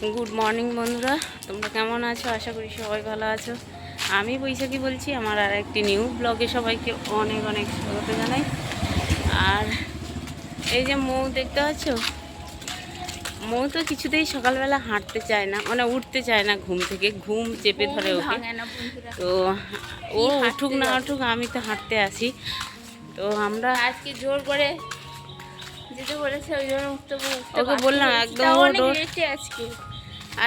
Good morning বন্ধুরা, তোমরা কেমন আছো? আশা করি সবাই ভালো আছো। আমি বৈশাখী বলছি, আমার আর একটি নিউ ব্লগে সবাইকে অনেক অনেক স্বাগত জানাই। আর এই যে মৌ দেখতে পাচ্ছ, মৌ তো কিছুতেই সকালবেলা হাঁটতে চায় না, মানে উঠতে চায় না, ঘুম থেকে ঘুম চেপে ধরে ওকে। তো ও উঠুক না উঠুক, আমি তো হাঁটতে আসি। তো আমরা আজকে জোর করে যেতে বলেছে, ওই জন্য ওকে বললাম একদম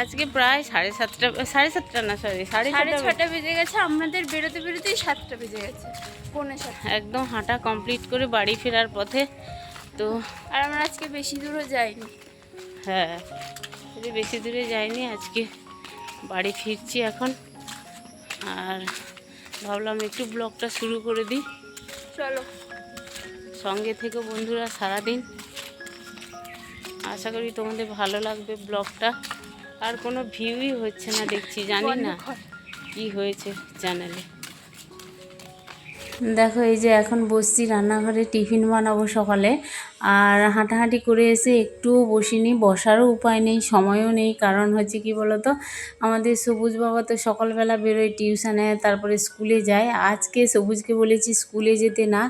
আজকে প্রায় 7:30, 7:30 না, সরি 6:30 বেজে গেছে। আমাদের বেরোতে বেরোতেই 7টা বেজে গেছে, পৌনে 7। একদম হাঁটা কমপ্লিট করে বাড়ি ফেরার পথে। তো আর আমরা আজকে বেশি দূরও যাইনি। হ্যাঁ, বেশি দূরে যাইনি, আজকে বাড়ি ফিরছি এখন। আর ভাবলাম একটু ব্লগটা শুরু করে দিই। চলো সঙ্গে থেকে বন্ধুরা সারাদিন, আশা করি তোমাদের ভালো লাগবে ব্লগটা। আর কোনো ভিউই হচ্ছে না দেখছি, জানি না কি হয়েছে চ্যানেলে। দেখো এই যে এখন বসছি রান্নাঘরে, টিফিন বানাবো সকালে। আর হাঁটাহাঁটি করে এসে একটুও বসিনি, বসারও উপায় নেই, সময়ও নেই। কারণ হচ্ছে কি বলতো, আমাদের সবুজ বাবা তো সকালবেলা বেরোয় টিউশনে, তারপরে স্কুলে যায়। আজকে সবুজকে বলেছি স্কুলে যেতে না,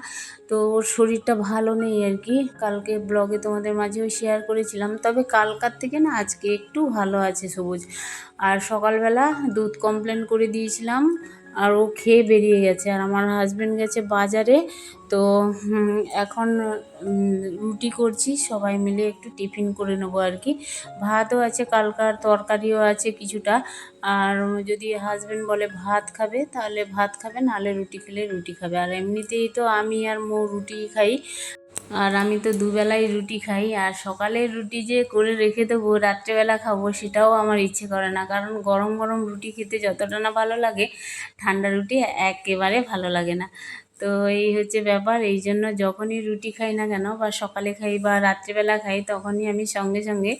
তো ওর শরীরটা ভালো নেই আর কি। কালকে ব্লগে তোমাদের মাঝেও শেয়ার করেছিলাম, তবে কালকার থেকে না আজকে একটু ভালো আছে সবুজ। আর সকালবেলা দুধ কমপ্লেন করে দিয়েছিলাম, আর ও খেয়ে বেরিয়ে গেছে। আর আমার হাজব্যান্ড গেছে বাজারে। তো এখন রুটি করছি, সবাই মিলে একটু টিফিন করে নেবো আর কি। ভাতও আছে, কালকার তরকারিও আছে কিছুটা। আর যদি হাজব্যান্ড বলে ভাত খাবে তাহলে ভাত খাবে, নাহলে রুটি খেলে রুটি খাবে। আর এমনিতেই তো আমি আর মৌ রুটি খাই, আর আমি তো দুবেলাই রুটি খাই। আর সকালের রুটি যে করে রেখে দেবো রাত্রেবেলা খাবো, সেটাও আমার ইচ্ছে করে না। কারণ গরম গরম রুটি খেতে যতটা না ভালো লাগে, ঠান্ডা রুটি একেবারে ভালো লাগে না। তো এই হচ্ছে ব্যাপার। এই জন্য যখনই রুটি খাই না কেন, বা সকালে খাই বা রাত্রিবেলা খাই, তখনই আমি সঙ্গে সঙ্গে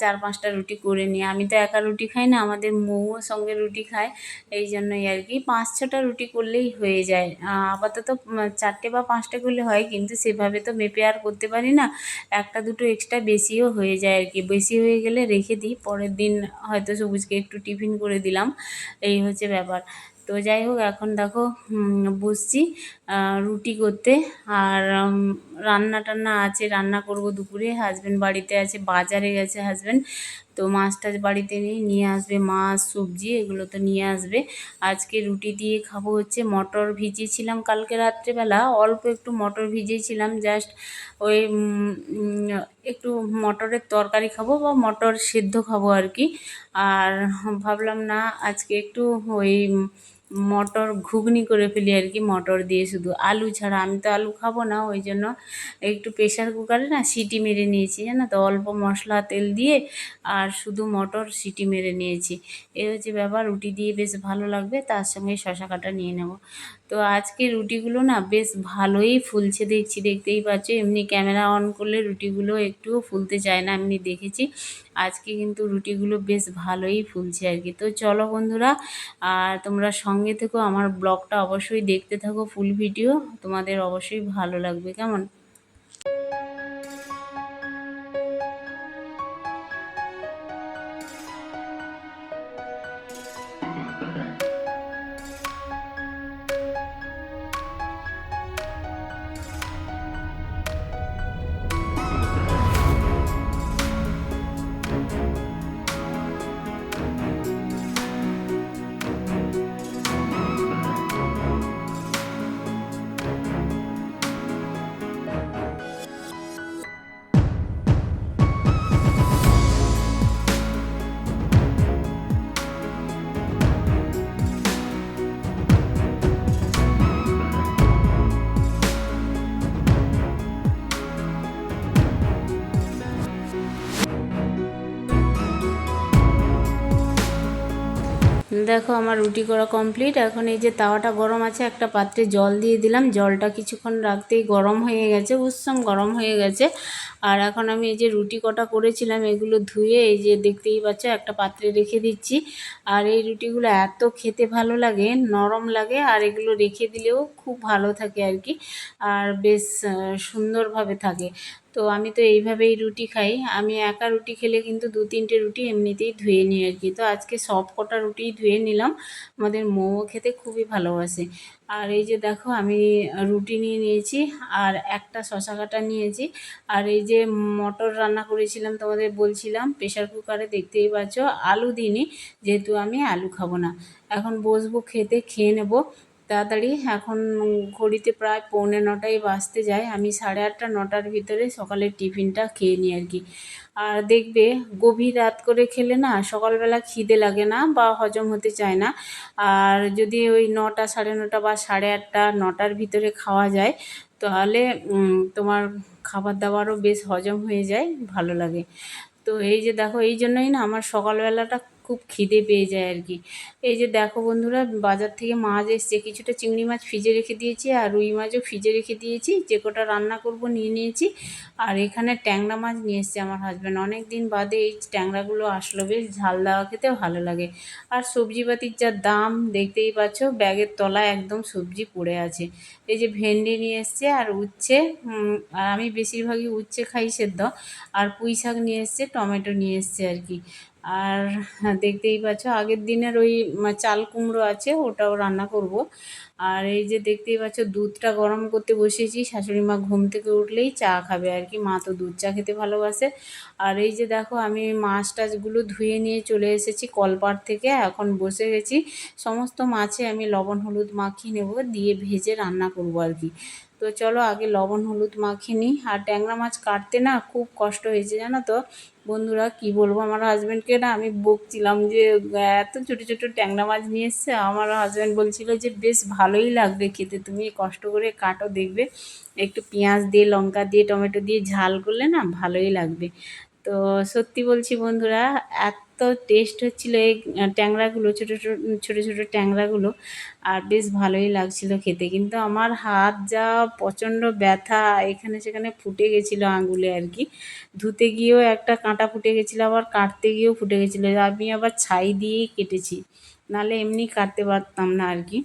4-5টা রুটি করে নিই। আমি তো একা রুটি খাই না, আমাদের মৌও সঙ্গে রুটি খায়। এই জন্যই আর কি 5-6টা রুটি করলেই হয়ে যায়। আপাতত 4টে বা 5টে করলে হয়, কিন্তু সেভাবে তো মেপে আর করতে পারি না। 1-2 এক্সট্রা বেশিও হয়ে যায় আর কি। বেশি হয়ে গেলে রেখে দিই, পরের দিন হয়তো সবুজকে একটু টিফিন করে দিলাম। এই হচ্ছে ব্যাপার। তো যাই হোক, এখন দেখো বসছি রুটি করতে। আর রান্না টান্না আছে, রান্না করব দুপুরে। হাজব্যান্ড বাড়িতে আছে, বাজারে গেছে হাজব্যান্ড। তো মাছ টাছ বাড়িতে নিয়ে আসবে, মাছ সবজি এগুলো তো নিয়ে আসবে। আজকে রুটি দিয়ে খাবো হচ্ছে মটর ভিজিয়েছিলাম কালকে রাত্রেবেলা, অল্প একটু মটর ভিজিয়েছিলাম, জাস্ট ওই একটু মটরের তরকারি খাবো বা মটর সেদ্ধ খাবো আর কি। আর ভাবলাম না আজকে একটু ওই মটর ঘুগনি করে ফেলি আর কি, মটর দিয়ে, শুধু আলু ছাড়া। আমি তো আলু খাবো না, ওই জন্য একটু প্রেশার কুকারে না সিটি মেরে নিয়েছি, জানো তো, অল্প মশলা তেল দিয়ে, আর শুধু মটর সিটি মেরে নিয়েছি। এই হচ্ছে ব্যাপার। রুটি দিয়ে বেশ ভালো লাগবে, তার সঙ্গে শশা কাটা নিয়ে নেব। তো আজকে রুটিগুলো না বেশ ভালোই ফুলছে দেখছি, দেখতেই পাচ্ছ। এমনি ক্যামেরা অন করলে রুটিগুলো একটুও ফুলতে চায় না, এমনি দেখেছি। আজকে কিন্তু রুটিগুলো বেশ ভালোই ফুলছে আর কি। তো চলো বন্ধুরা, আর তোমরা সঙ্গে থেকো, আমার ব্লগটা অবশ্যই দেখতে থাকো, ফুল ভিডিও তোমাদের অবশ্যই ভালো লাগবে, কেমন? দেখো আমার রুটি করা কমপ্লিট। এখন এই যে তাওয়াটা গরম আছে, একটা পাত্রে জল দিয়ে দিলাম, জলটা কিছুক্ষণ রাখতেই গরম হয়ে গেছে, উষ্ণ গরম হয়ে গেছে। আর এখন আমি এই যে রুটি কটা করেছিলাম, এগুলো ধুয়ে এই যে দেখতেই পাচ্ছ একটা পাত্রে রেখে দিচ্ছি। আর এই রুটিগুলো এত খেতে ভালো লাগে, নরম লাগে, আর এগুলো রেখে দিলেও খুব ভালো থাকে আর কি, আর বেশ সুন্দরভাবে থাকে। তো আমি তো এইভাবেই রুটি খাই। আমি একা রুটি খেলে কিন্তু 2-3টে রুটি এমনিতেই ধুয়ে নিই আর কি। তো আজকে সব কটা রুটিই ধুয়ে নিলাম। আমাদের মৌ খেতে খুবই ভালোবাসে। আর এই যে দেখো আমি রুটি নিয়ে নিয়েছি, আর একটা শসা কাটা নিয়েছি, আর এই যে মটর রান্না করেছিলাম তোমাদের বলছিলাম প্রেশার কুকারে, দেখতেই পাচ্ছ। আলু দিইনি, যেহেতু আমি আলু খাবো না। এখন বসবো খেতে, খেয়ে নেবো তাড়াতাড়ি। এখন ঘড়িতে প্রায় 8:45 বাজতে যায়। আমি 8:30-9টার ভিতরে সকালের টিফিনটা খেয়ে নিই আর কি। আর দেখবে গভীর রাত করে খেলে না সকালবেলা খিদে লাগে না বা হজম হতে চায় না। আর যদি ওই 9টা, 9:30 বা 8:30, 9টার ভিতরে খাওয়া যায়, তাহলে তোমার খাবার দাবারও বেশ হজম হয়ে যায়, ভালো লাগে। তো এই যে দেখো, এই জন্যই না আমার সকালবেলাটা খুব খিদে পেয়ে যায় আর কি। এই যে দেখো বন্ধুরা, বাজার থেকে মাছ এসছে, কিছুটা চিংড়ি মাছ ফ্রিজে রেখে দিয়েছি, আর রুই মাছও ফ্রিজে রেখে দিয়েছি। যে কটা রান্না করব নিয়ে নিয়েছি। আর এখানে ট্যাংরা মাছ নিয়ে এসছে আমার হাজব্যান্ড, অনেক দিন বাদে এই ট্যাংরাগুলো আসলো, বেশ ঝাল দেওয়া খেতে ভালো লাগে। আর সবজিপাতির যা দাম দেখতেই পাচ্ছ, ব্যাগের তলায় একদম সবজি পড়ে আছে। এই যে ভেন্ডি নিয়ে এসছে আর উচ্ছে, আর আমি বেশিরভাগই উচ্ছে খাই সেদ্ধ। আর পুঁই শাক নিয়ে এসছে, টমেটো নিয়ে এসছে আর কি। আর দেখতেই পাচ্ছ আগের দিনের ওই চাল কুমড়ো আছে, ওটাও রান্না করব। আর এই যে দেখতেই পাচ্ছ দুধটা গরম করতে বসিয়েছি, শাশুড়ি মা ঘুম থেকে উঠলেই চা খাবে আর কি, মা তো দুধ চা খেতে ভালোবাসে। আর এই যে দেখো আমি মাছ টাছগুলো ধুয়ে নিয়ে চলে এসেছি কলপাড় থেকে, এখন বসে গেছি। সমস্ত মাছে আমি লবণ হলুদ মাখিয়ে নেব, দিয়ে ভেজে রান্না করব আর কি। তো চলো আগে লবণ হলুদ মাখিয়ে নিই। আর ট্যাংরা মাছ কাটতে না খুব কষ্ট হয়েছে জানো তো বন্ধুরা, কি বলবো, আমার হাজব্যান্ডকে না আমি বকছিলাম যে এত ছোটো ছোটো ট্যাংরা মাছ নিয়ে এসছে। আমার হাজব্যান্ড বলছিল যে বেশ ভালোই লাগবে খেতে, তুমি কষ্ট করে কাটো, দেখবে একটু পেঁয়াজ দিয়ে, লঙ্কা দিয়ে, টমেটো দিয়ে ঝাল করলে না ভালোই লাগবে। তো সত্যি বলছি বন্ধুরা, এত টেস্ট হচ্ছিল এই ট্যাংরাগুলো, ছোটো ছোটো ছোটো ছোটো ট্যাংরাগুলো, আর বেশ ভালোই লাগছিল খেতে। কিন্তু আমার হাত যা প্রচণ্ড ব্যথা, এখানে সেখানে ফুটে গেছিলো আঙুলে আর কি। ধুতে গিয়েও একটা কাঁটা ফুটে গেছিলো, আবার কাটতে গিয়েও ফুটে গেছিলো। আমি আবার ছাই দিয়েই কেটেছি, নাহলে এমনি কাটতে পারতাম না আর কি।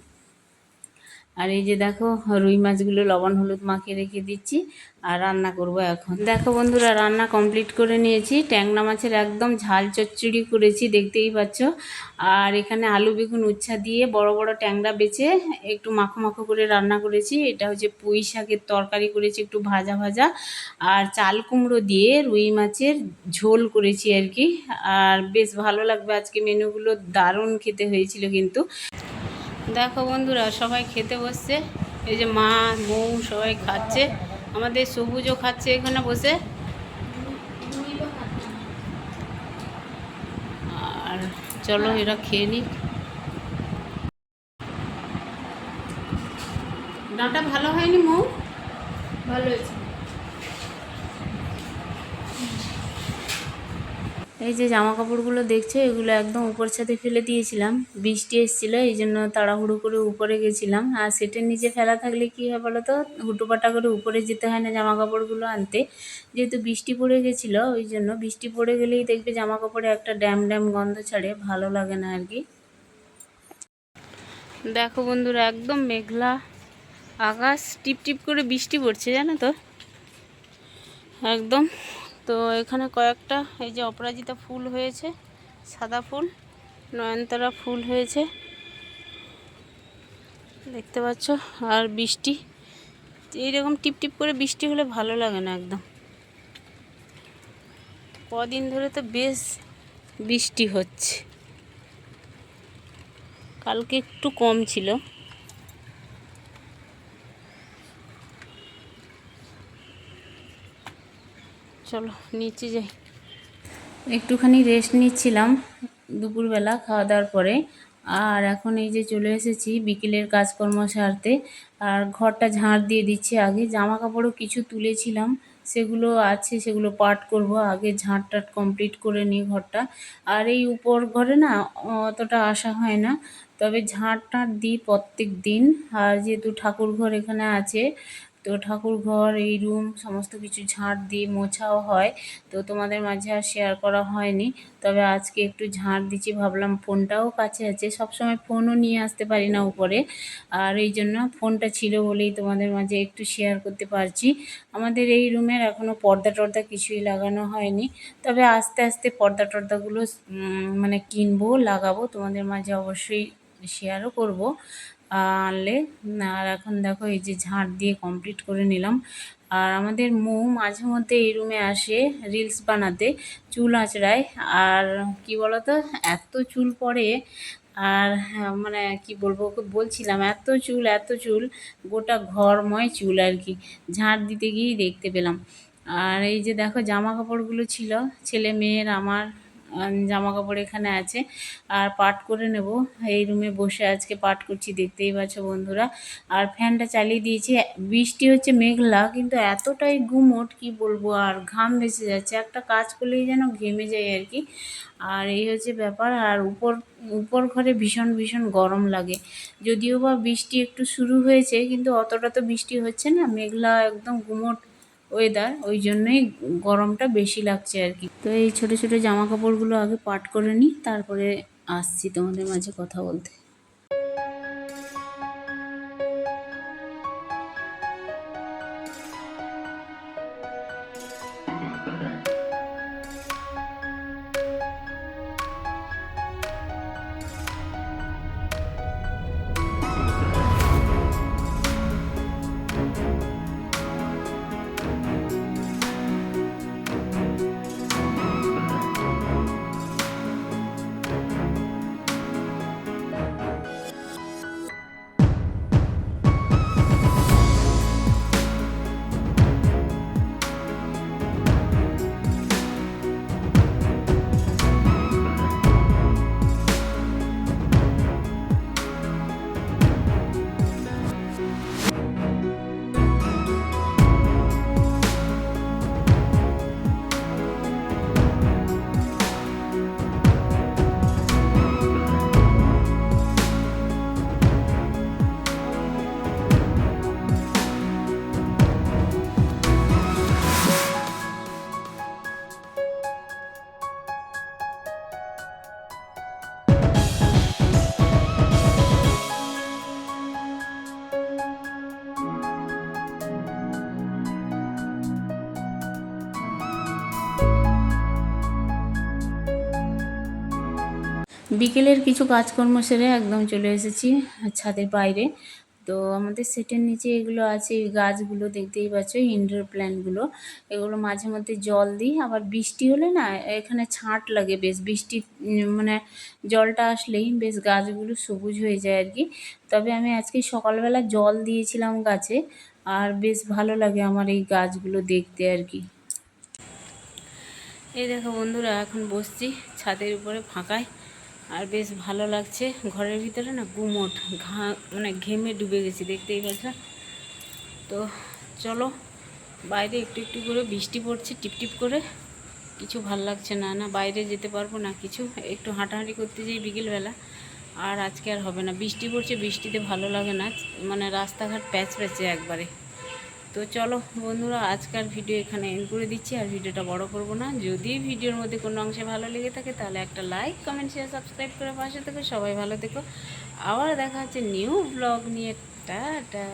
আর এই যে দেখো রুই মাছগুলো লবণ হলুদ মাখিয়ে রেখে দিচ্ছি, আর রান্না করব এখন। দেখো বন্ধুরা, রান্না কমপ্লিট করে নিয়েছি। ট্যাংরা মাছের একদম ঝাল চচ্চড়ি করেছি, দেখতেই পাচ্ছ। আর এখানে আলু বেগুন উচ্ছা দিয়ে বড় বড় ট্যাংরা বেছে একটু মাখো মাখো করে রান্না করেছি। এটা হচ্ছে পুঁই শাকের তরকারি করেছি, একটু ভাজা ভাজা। আর চাল কুমড়ো দিয়ে রুই মাছের ঝোল করেছি আর কি। আর বেশ ভালো লাগবে, আজকে মেনুগুলো দারুণ খেতে হয়েছিল কিন্তু। দেখো বন্ধুরা, সবাই খেতে বসছে। এই যে মা, বউ সবাই খাচ্ছে, আমাদের সবুজও খাচ্ছে এখানে বসে। আর চলো এরা খেয়ে নিক। ডাঁটা ভালো হয়নি মৌ? ভালো হয়েছে। এই যে জামা কাপড়গুলো দেখছো, এগুলো একদম উপর ছাদে ফেলে দিয়েছিলাম, বৃষ্টি এসেছিলো এই জন্য তাড়াহুড়ো করে উপরে গেছিলাম। আর সেটের নিচে ফেলা থাকলে কী হয় বলো তো, হুটোপাটা করে উপরে যেতে হয় না জামা কাপড়গুলো আনতে। যেহেতু বৃষ্টি পড়ে গেছিলো, ওই জন্য বৃষ্টি পড়ে গেলেই দেখবে জামা কাপড়ে একটা ড্যাম ড্যাম গন্ধ ছাড়ে, ভালো লাগে না আর কি। দেখো বন্ধুরা, একদম মেঘলা আকাশ, টিপ টিপ করে বৃষ্টি পড়ছে জানো তো, একদম। তো এখানে কয়েকটা এই যে অপরাজিতা ফুল হয়েছে, সাদা ফুল, নয়নতারা ফুল হয়েছে, দেখতে পাচ্ছ। আর বৃষ্টি এইরকম টিপ টিপ করে বৃষ্টি হলে ভালো লাগে না একদম। কদিন ধরে তো বেশ বৃষ্টি হচ্ছে, কালকে একটু কম ছিল। চলো নিচে যাই, একটুখানি রেস্ট নিচ্ছিলাম দুপুরবেলা খাওয়া দাওয়ার পরে। আর এখন এই যে চলে এসেছি বিকেলের কাজকর্ম সারতে। আর ঘরটা ঝাড় দিয়ে দিচ্ছি আগে, জামা কাপড়ও কিছু তুলেছিলাম, সেগুলো আছে, সেগুলো পাট করব। আগে ঝাঁট টাট কমপ্লিট করে নিই ঘরটা। আর এই উপর ঘরে না অতটা আসা হয় না, তবে ঝাঁট টাট দিই প্রত্যেক দিন। আর যেহেতু ঠাকুর ঘর এখানে আছে, তো ঠাকুর ঘর, এই রুম সমস্ত কিছু ঝাঁট দিয়ে মোছাও হয়, তো তোমাদের মাঝে আর শেয়ার করা হয়নি। তবে আজকে একটু ঝাঁট দিচ্ছি, ভাবলাম ফোনটাও কাছে আছে, সবসময় ফোনও নিয়ে আসতে পারি না উপরে, আর এই জন্য ফোনটা ছিল বলেই তোমাদের মাঝে একটু শেয়ার করতে পারছি। আমাদের এই রুমের এখনও পর্দা টর্দা কিছুই লাগানো হয়নি, তবে আস্তে আস্তে পর্দা টর্দাগুলো মানে কিনবো, লাগাবো, তোমাদের মাঝে অবশ্যই শেয়ারও করব আনলে। আর এখন দেখো এই যে ঝাঁট দিয়ে কমপ্লিট করে নিলাম। আর আমাদের মৌ মাঝে মধ্যে এই রুমে আসে রিলস বানাতে, চুল আঁচড়ায়। আর কি বলতো, এত চুল পড়ে, আর মানে কি বলবো, ওকে বলছিলাম এত চুল, গোটা ঘরময় চুল আর কি, ঝাঁট দিতে গিয়েই দেখতে পেলাম। আর এই যে দেখো জামা কাপড়গুলো ছিল ছেলে মেয়ের, আমার জামা কাপড় এখানে আছে, আর পাট করে নেব। এই রুমে বসে আজকে পাট করছি, দেখতেই পাচ্ছ বন্ধুরা। আর ফ্যানটা চালিয়ে দিয়েছি, বৃষ্টি হচ্ছে মেঘলা, কিন্তু এতটাই গুমোট কি বলবো, আর ঘাম ভেসে যাচ্ছে, একটা কাজ করলেই যেন ঘেমে যায় আর কি। আর এই হচ্ছে ব্যাপার। আর উপর ঘরে ভীষণ ভীষণ গরম লাগে, যদিও বা বৃষ্টি একটু শুরু হয়েছে, কিন্তু অতটা তো বৃষ্টি হচ্ছে না, মেঘলা একদম গুমোট ওয়েদার, ওই জন্যই গরমটা বেশি লাগছে আর কি। তো এই ছোটো ছোটো জামা কাপড়গুলো আগে পাট করে নিই, তারপরে আসছি তোমাদের মাঝে কথা বলতে। বিকেলের কিছু কাজকর্ম সেরে একদম চলে এসেছি ছাদের বাইরে। তো আমাদের সেটের নিচে এগুলো আছে, এই গাছগুলো দেখতেই পাচ্ছ, ইনডোর প্ল্যান্টগুলো, এগুলো মাঝে মধ্যে জল দিই। আবার বৃষ্টি হলে না এখানে ছাঁট লাগে বেশ, বৃষ্টি মানে জলটা আসলেই বেশ গাছগুলো সবুজ হয়ে যায় আর কি। তবে আমি আজকে সকালবেলা জল দিয়েছিলাম গাছে, আর বেশ ভালো লাগে আমার এই গাছগুলো দেখতে আর কি। এই দেখো বন্ধুরা, এখন বসছি ছাদের উপরে ফাঁকায়, আর বেশ ভালো লাগছে। ঘরের ভিতরে না গুমোট, মানে ঘেমে ডুবে গেছি, দেখতেই পাচ্ছ। তো চলো, বাইরে একটু একটু করে বৃষ্টি পড়ছে টিপটিপ করে, কিছু ভাল লাগছে না, না বাইরে যেতে পারবো না কিছু, একটু হাঁটাহাঁটি করতে যাই বিকেলবেলা। আর আজকে আর হবে না, বৃষ্টি পড়ছে, বৃষ্টিতে ভালো লাগে না, মানে রাস্তাঘাট প্যাচ প্যাচে একবারে। তো চলো বন্ধুরা, আজকের ভিডিও এখানে এন্ড করে দিচ্ছি, আর ভিডিওটা বড় করব না। যদি ভিডিওর মধ্যে কোনো অংশে ভালো লেগে থাকে তাহলে একটা লাইক, কমেন্ট, শেয়ার, সাবস্ক্রাইব করে পাশে থেকো। সবাই ভালো থেকো, আবার দেখা হচ্ছে নিউ ব্লগ নিয়ে। টাটা।